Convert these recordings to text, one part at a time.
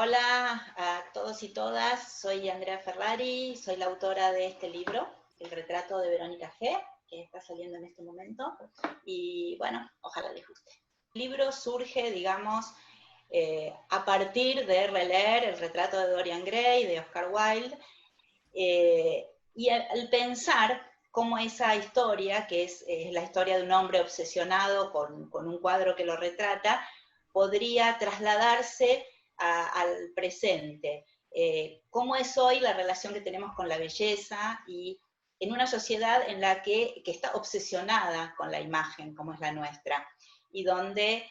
Hola a todos y todas, soy Andrea Ferrari, soy la autora de este libro, El retrato de Verónica G., que está saliendo en este momento, y bueno, ojalá les guste. El libro surge, digamos, a partir de releer El retrato de Dorian Gray, de Oscar Wilde, y al pensar cómo esa historia, que es la historia de un hombre obsesionado con un cuadro que lo retrata, podría trasladarse al presente. ¿Cómo es hoy la relación que tenemos con la belleza y en una sociedad en la que está obsesionada con la imagen, como es la nuestra, y donde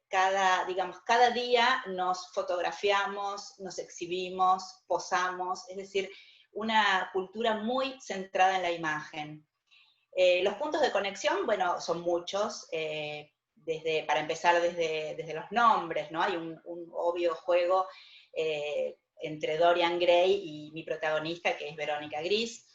cada día nos fotografiamos, nos exhibimos, posamos, es decir, una cultura muy centrada en la imagen. Los puntos de conexión, bueno, son muchos, para empezar desde los nombres, ¿no? Hay un obvio juego entre Dorian Gray y mi protagonista, que es Verónica Gris,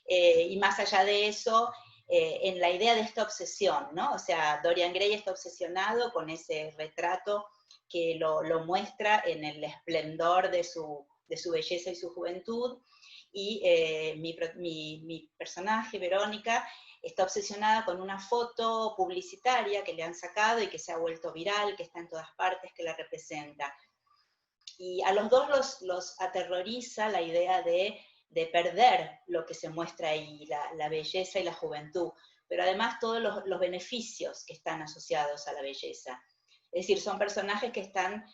y más allá de eso, en la idea de esta obsesión, ¿no? O sea, Dorian Gray está obsesionado con ese retrato que lo muestra en el esplendor de su belleza y su juventud, y mi personaje, Verónica, está obsesionada con una foto publicitaria que le han sacado y que se ha vuelto viral, que está en todas partes, que la representa. Y a los dos los aterroriza la idea de perder lo que se muestra ahí, la belleza y la juventud, pero además todos los beneficios que están asociados a la belleza. Es decir, son personajes que están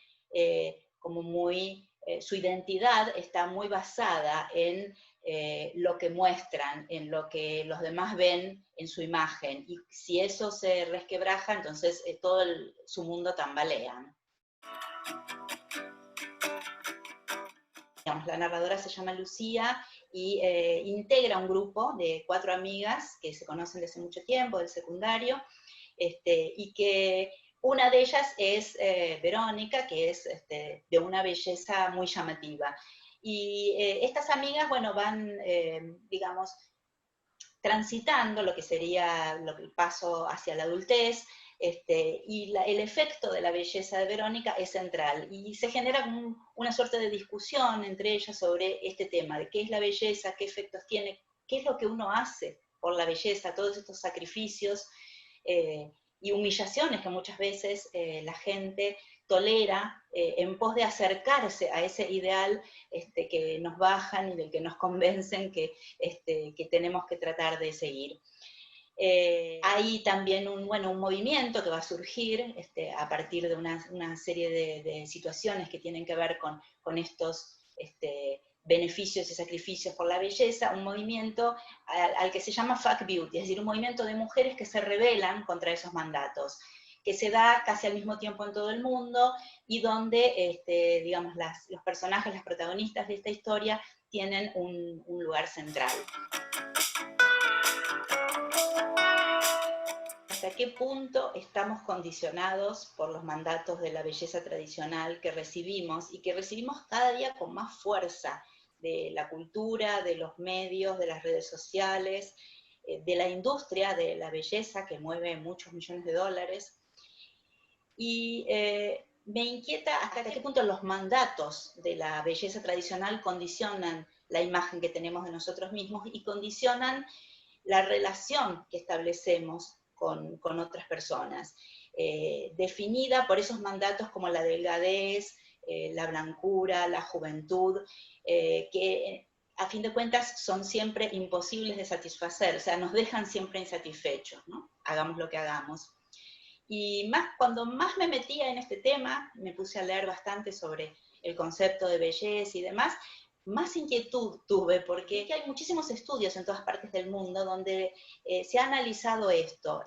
como muy, su identidad está muy basada en lo que muestran, en lo que los demás ven en su imagen, y si eso se resquebraja, entonces todo su mundo tambalea, ¿no? Digamos, la narradora se llama Lucía y integra un grupo de 4 amigas que se conocen desde mucho tiempo, del secundario, y que una de ellas es Verónica, que es de una belleza muy llamativa. Y estas amigas, bueno, van, digamos, transitando lo que sería el paso hacia la adultez, y el efecto de la belleza de Verónica es central, y se genera una suerte de discusión entre ellas sobre este tema, de qué es la belleza, qué efectos tiene, qué es lo que uno hace por la belleza, todos estos sacrificios y humillaciones que muchas veces la gente tolera en pos de acercarse a ese ideal que nos bajan y del que nos convencen que tenemos que tratar de seguir. Hay también un movimiento que va a surgir a partir de una serie de situaciones que tienen que ver con estos beneficios y sacrificios por la belleza, un movimiento al que se llama Fuck Beauty, es decir, un movimiento de mujeres que se rebelan contra esos mandatos, que se da casi al mismo tiempo en todo el mundo, y donde, digamos, los personajes, las protagonistas de esta historia tienen un lugar central. ¿Hasta qué punto estamos condicionados por los mandatos de la belleza tradicional que recibimos, y que recibimos cada día con más fuerza de la cultura, de los medios, de las redes sociales, de la industria de la belleza que mueve muchos millones de dólares? Y me inquieta hasta qué punto los mandatos de la belleza tradicional condicionan la imagen que tenemos de nosotros mismos y condicionan la relación que establecemos con otras personas, definida por esos mandatos como la delgadez, la blancura, la juventud, que a fin de cuentas son siempre imposibles de satisfacer, o sea, nos dejan siempre insatisfechos, ¿no? Hagamos lo que hagamos. Y cuando más me metía en este tema, me puse a leer bastante sobre el concepto de belleza y demás, más inquietud tuve, porque hay muchísimos estudios en todas partes del mundo donde se ha analizado esto,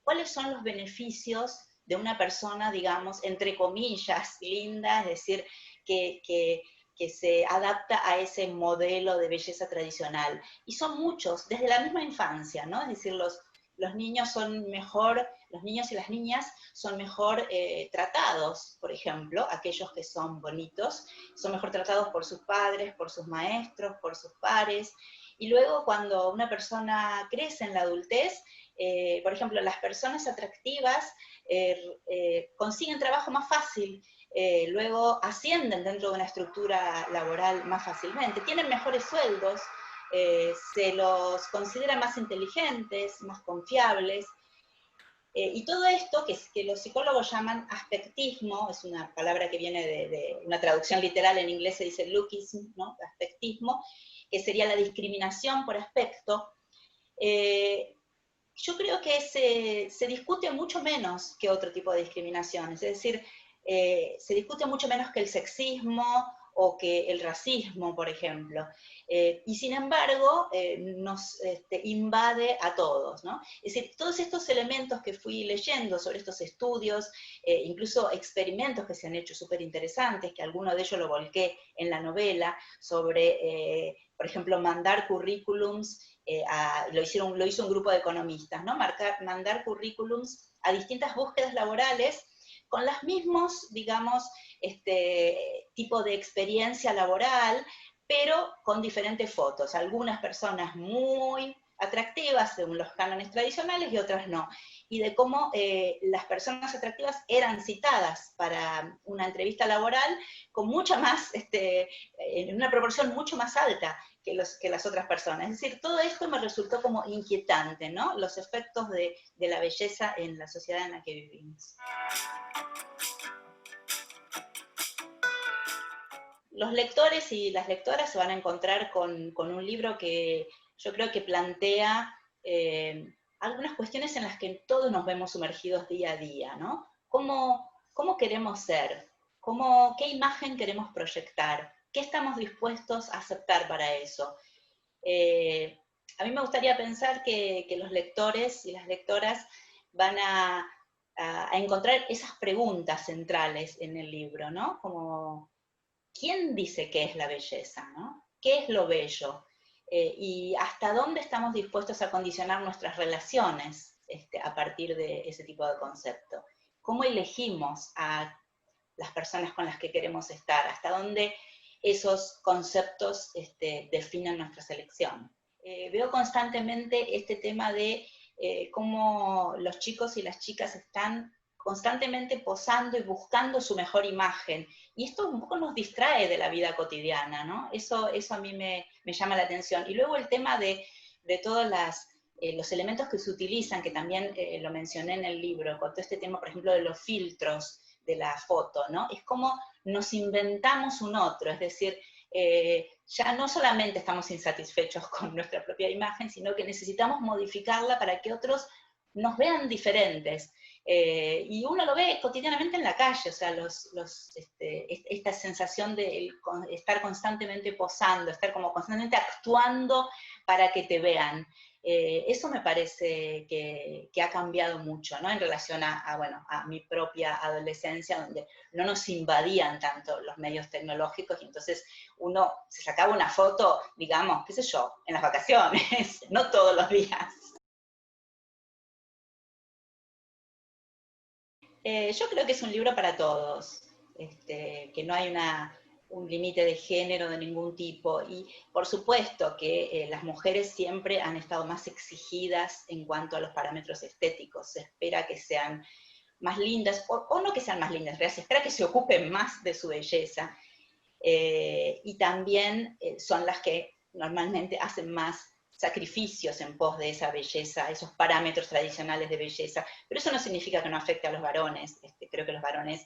cuáles son los beneficios de una persona, digamos, entre comillas, linda, es decir, que se adapta a ese modelo de belleza tradicional. Y son muchos, desde la misma infancia, ¿no? Es decir, los niños son mejor, los niños y las niñas son mejor tratados, por ejemplo, aquellos que son bonitos, son mejor tratados por sus padres, por sus maestros, por sus pares, y luego cuando una persona crece en la adultez, por ejemplo, las personas atractivas consiguen trabajo más fácil, luego ascienden dentro de una estructura laboral más fácilmente, tienen mejores sueldos, se los considera más inteligentes, más confiables, y todo esto, que los psicólogos llaman aspectismo, es una palabra que viene de una traducción literal, en inglés se dice lookism, ¿no? Aspectismo, que sería la discriminación por aspecto. Yo creo que se discute mucho menos que otro tipo de discriminaciones, es decir, se discute mucho menos que el sexismo o que el racismo, por ejemplo, y sin embargo nos invade a todos, ¿no? Es decir, todos estos elementos que fui leyendo sobre estos estudios, incluso experimentos que se han hecho súper interesantes, que alguno de ellos lo volqué en la novela, sobre, por ejemplo, mandar currículums, lo hizo un grupo de economistas, ¿no? Mandar currículums a distintas búsquedas laborales con los mismos, digamos, tipo de experiencia laboral, pero con diferentes fotos. Algunas personas muy atractivas según los cánones tradicionales y otras no. Y de cómo las personas atractivas eran citadas para una entrevista laboral con mucha más, en una proporción mucho más alta que las otras personas. Es decir, todo esto me resultó como inquietante, ¿no? Los efectos de la belleza en la sociedad en la que vivimos. Los lectores y las lectoras se van a encontrar con un libro que yo creo que plantea algunas cuestiones en las que todos nos vemos sumergidos día a día, ¿no? ¿Cómo queremos ser? ¿Qué imagen queremos proyectar? ¿Qué estamos dispuestos a aceptar para eso? A mí me gustaría pensar que los lectores y las lectoras van a encontrar esas preguntas centrales en el libro, ¿no? Como, ¿quién dice qué es la belleza, ¿no? ¿Qué es lo bello? Y hasta dónde estamos dispuestos a condicionar nuestras relaciones a partir de ese tipo de concepto. ¿Cómo elegimos a las personas con las que queremos estar? ¿Hasta dónde esos conceptos definen nuestra selección? Veo constantemente este tema de cómo los chicos y las chicas están constantemente posando y buscando su mejor imagen. Y esto un poco nos distrae de la vida cotidiana, ¿no? Eso a mí me llama la atención. Y luego el tema de todos los elementos que se utilizan, que también lo mencioné en el libro, con todo este tema, por ejemplo, de los filtros de la foto, ¿no? Es como nos inventamos un otro, es decir, ya no solamente estamos insatisfechos con nuestra propia imagen, sino que necesitamos modificarla para que otros nos vean diferentes. Y uno lo ve cotidianamente en la calle, o sea, esta sensación de estar constantemente posando, estar como constantemente actuando para que te vean. Eso me parece que ha cambiado mucho, ¿no? En relación a mi propia adolescencia, donde no nos invadían tanto los medios tecnológicos, y entonces uno se sacaba una foto, digamos, qué sé yo, en las vacaciones, no todos los días. Yo creo que es un libro para todos, que no hay un límite de género de ningún tipo, y por supuesto que las mujeres siempre han estado más exigidas en cuanto a los parámetros estéticos. Se espera que sean más lindas, o no que sean más lindas, se espera que se ocupen más de su belleza, y también son las que normalmente hacen más sacrificios en pos de esa belleza, esos parámetros tradicionales de belleza, pero eso no significa que no afecte a los varones. Creo que los varones,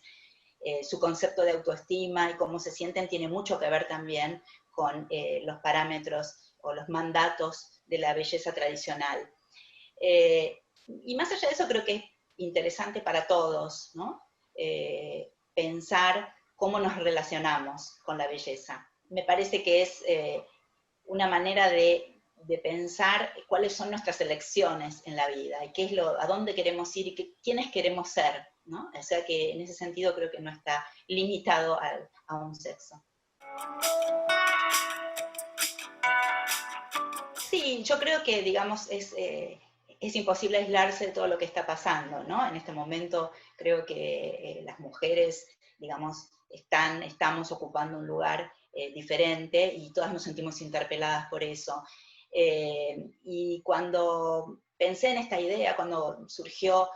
su concepto de autoestima y cómo se sienten tiene mucho que ver también con los parámetros o los mandatos de la belleza tradicional. Y más allá de eso, creo que es interesante para todos, ¿no? Pensar cómo nos relacionamos con la belleza. Me parece que es una manera de pensar cuáles son nuestras elecciones en la vida y a dónde queremos ir y quiénes queremos ser, ¿no? O sea que en ese sentido creo que no está limitado a un sexo. Sí, yo creo que, digamos, es imposible aislarse de todo lo que está pasando, ¿no? En este momento creo que las mujeres, digamos, estamos ocupando un lugar diferente y todas nos sentimos interpeladas por eso. Y cuando pensé en esta idea, cuando surgió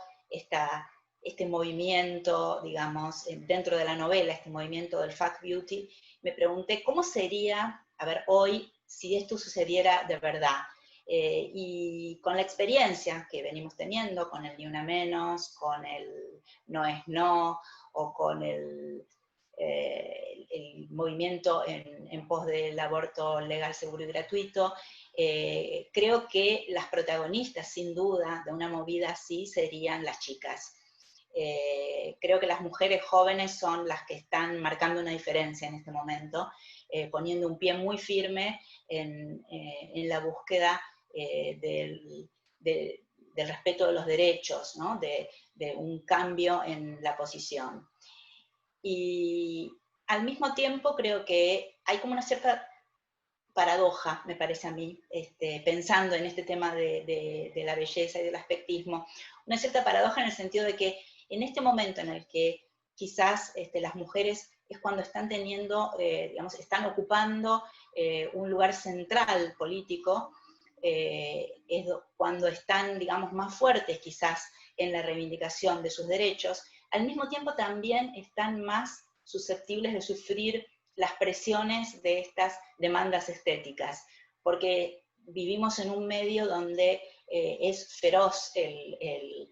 este movimiento, digamos, dentro de la novela, este movimiento del Fat Beauty, me pregunté cómo sería, a ver, hoy, si esto sucediera de verdad. Y con la experiencia que venimos teniendo, con el Ni Una Menos, con el No es No, o con el movimiento en pos del aborto legal, seguro y gratuito, creo que las protagonistas, sin duda, de una movida así serían las chicas. Creo que las mujeres jóvenes son las que están marcando una diferencia en este momento, poniendo un pie muy firme en la búsqueda del respeto de los derechos, ¿no? de un cambio en la posición. Y al mismo tiempo creo que hay como una cierta paradoja, me parece a mí, pensando en este tema de la belleza y del aspectismo, una cierta paradoja en el sentido de que en este momento en el que quizás las mujeres es cuando están teniendo, digamos, están ocupando un lugar central político, es cuando están, digamos, más fuertes quizás en la reivindicación de sus derechos, al mismo tiempo también están más susceptibles de sufrir las presiones de estas demandas estéticas, porque vivimos en un medio donde es feroz el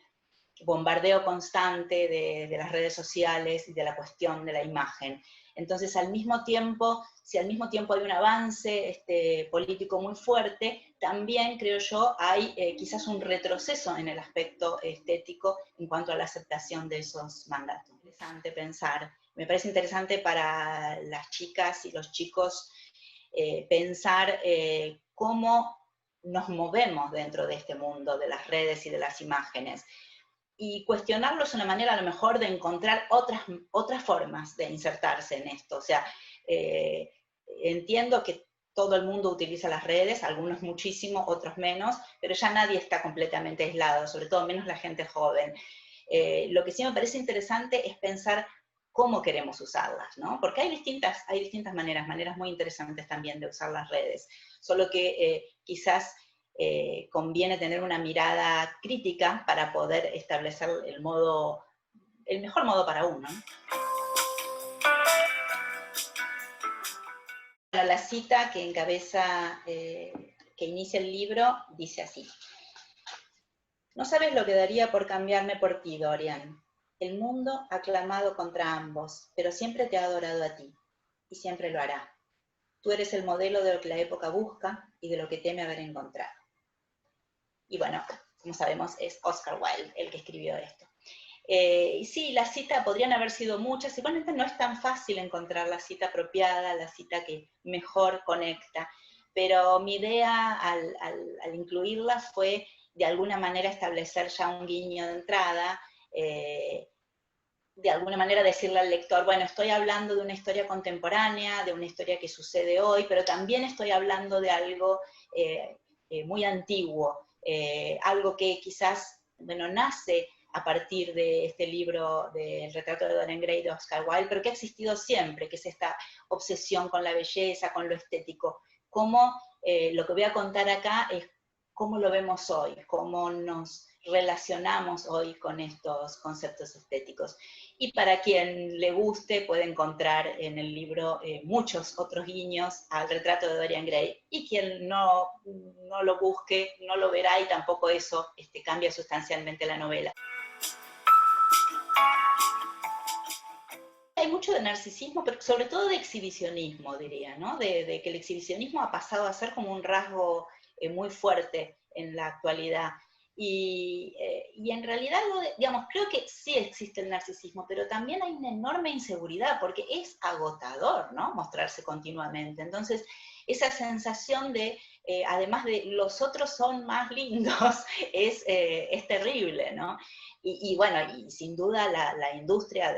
bombardeo constante de las redes sociales y de la cuestión de la imagen. Entonces, al mismo tiempo, si al mismo tiempo hay un avance político muy fuerte, también, creo yo, hay quizás un retroceso en el aspecto estético en cuanto a la aceptación de esos mandatos. Interesante pensar, me parece interesante para las chicas y los chicos pensar cómo nos movemos dentro de este mundo de las redes y de las imágenes. Y cuestionarlo es una manera a lo mejor de encontrar otras formas de insertarse en esto. O sea, entiendo que todo el mundo utiliza las redes, algunos muchísimo, otros menos, pero ya nadie está completamente aislado, sobre todo menos la gente joven. Lo que sí me parece interesante es pensar cómo queremos usarlas, ¿no? Porque hay distintas maneras muy interesantes también de usar las redes, solo que quizás conviene tener una mirada crítica para poder establecer el mejor modo para uno. Bueno, la cita que encabeza, que inicia el libro, dice así: no sabes lo que daría por cambiarme por ti, Dorian. El mundo ha clamado contra ambos, pero siempre te ha adorado a ti, y siempre lo hará. Tú eres el modelo de lo que la época busca y de lo que teme haber encontrado. Y bueno, como sabemos, es Oscar Wilde el que escribió esto. Y sí, la cita podrían haber sido muchas, igualmente no es tan fácil encontrar la cita apropiada, la cita que mejor conecta, pero mi idea al incluirla fue de alguna manera establecer ya un guiño de entrada, de alguna manera decirle al lector, bueno, estoy hablando de una historia contemporánea, de una historia que sucede hoy, pero también estoy hablando de algo muy antiguo, algo que quizás, bueno, nace a partir de este libro del retrato de Dorian Gray de Oscar Wilde, pero que ha existido siempre, que es esta obsesión con la belleza, con lo estético. Cómo lo que voy a contar acá es cómo lo vemos hoy, cómo nos relacionamos hoy con estos conceptos estéticos. Y para quien le guste puede encontrar en el libro muchos otros guiños al retrato de Dorian Gray, y quien no lo busque no lo verá, y tampoco eso cambia sustancialmente la novela. Hay mucho de narcisismo, pero sobre todo de exhibicionismo, diría, ¿no? De que el exhibicionismo ha pasado a ser como un rasgo muy fuerte en la actualidad. Y en realidad, digamos, creo que sí existe el narcisismo, pero también hay una enorme inseguridad, porque es agotador, ¿no? Mostrarse continuamente. Entonces, esa sensación de, además de los otros son más lindos, es terrible, ¿no? Y bueno, y sin duda la industria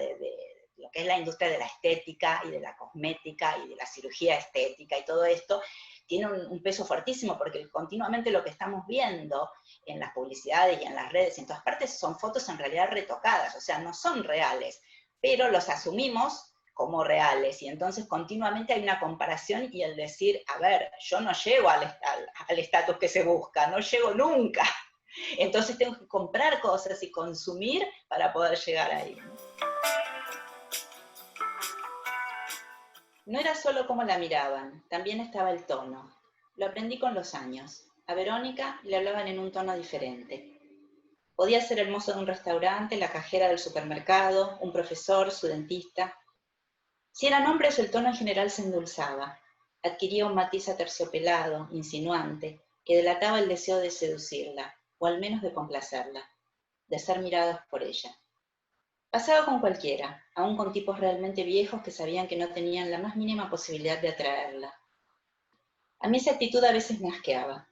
lo que es la industria de la estética y de la cosmética y de la cirugía estética y todo esto, tiene un peso fuertísimo, porque continuamente lo que estamos viendo en las publicidades y en las redes y en todas partes son fotos en realidad retocadas, o sea, no son reales, pero los asumimos como reales, y entonces continuamente hay una comparación y el decir, a ver, yo no llego al estatus que se busca, no llego nunca. Entonces tengo que comprar cosas y consumir para poder llegar ahí. No era solo cómo la miraban, también estaba el tono. Lo aprendí con los años. A Verónica le hablaban en un tono diferente. Podía ser el mozo de un restaurante, la cajera del supermercado, un profesor, su dentista. Si eran hombres, el tono en general se endulzaba. Adquiría un matiz aterciopelado, insinuante, que delataba el deseo de seducirla, o al menos de complacerla, de ser mirados por ella. Pasaba con cualquiera, aun con tipos realmente viejos que sabían que no tenían la más mínima posibilidad de atraerla. A mí esa actitud a veces me asqueaba,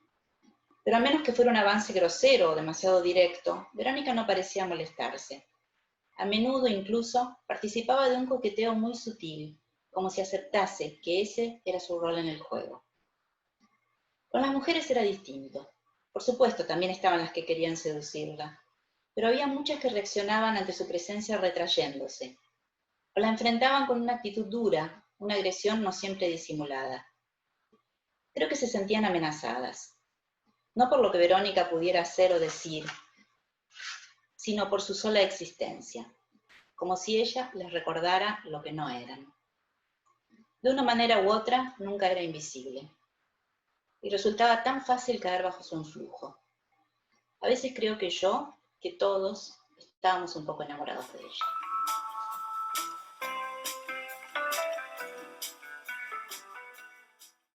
pero a menos que fuera un avance grosero o demasiado directo, Verónica no parecía molestarse. A menudo incluso participaba de un coqueteo muy sutil, como si aceptase que ese era su rol en el juego. Con las mujeres era distinto. Por supuesto, también estaban las que querían seducirla, pero había muchas que reaccionaban ante su presencia retrayéndose, o la enfrentaban con una actitud dura, una agresión no siempre disimulada. Creo que se sentían amenazadas, no por lo que Verónica pudiera hacer o decir, sino por su sola existencia, como si ella les recordara lo que no eran. De una manera u otra, nunca era invisible, y resultaba tan fácil caer bajo su influjo. A veces creo que todos, estábamos un poco enamorados de ella.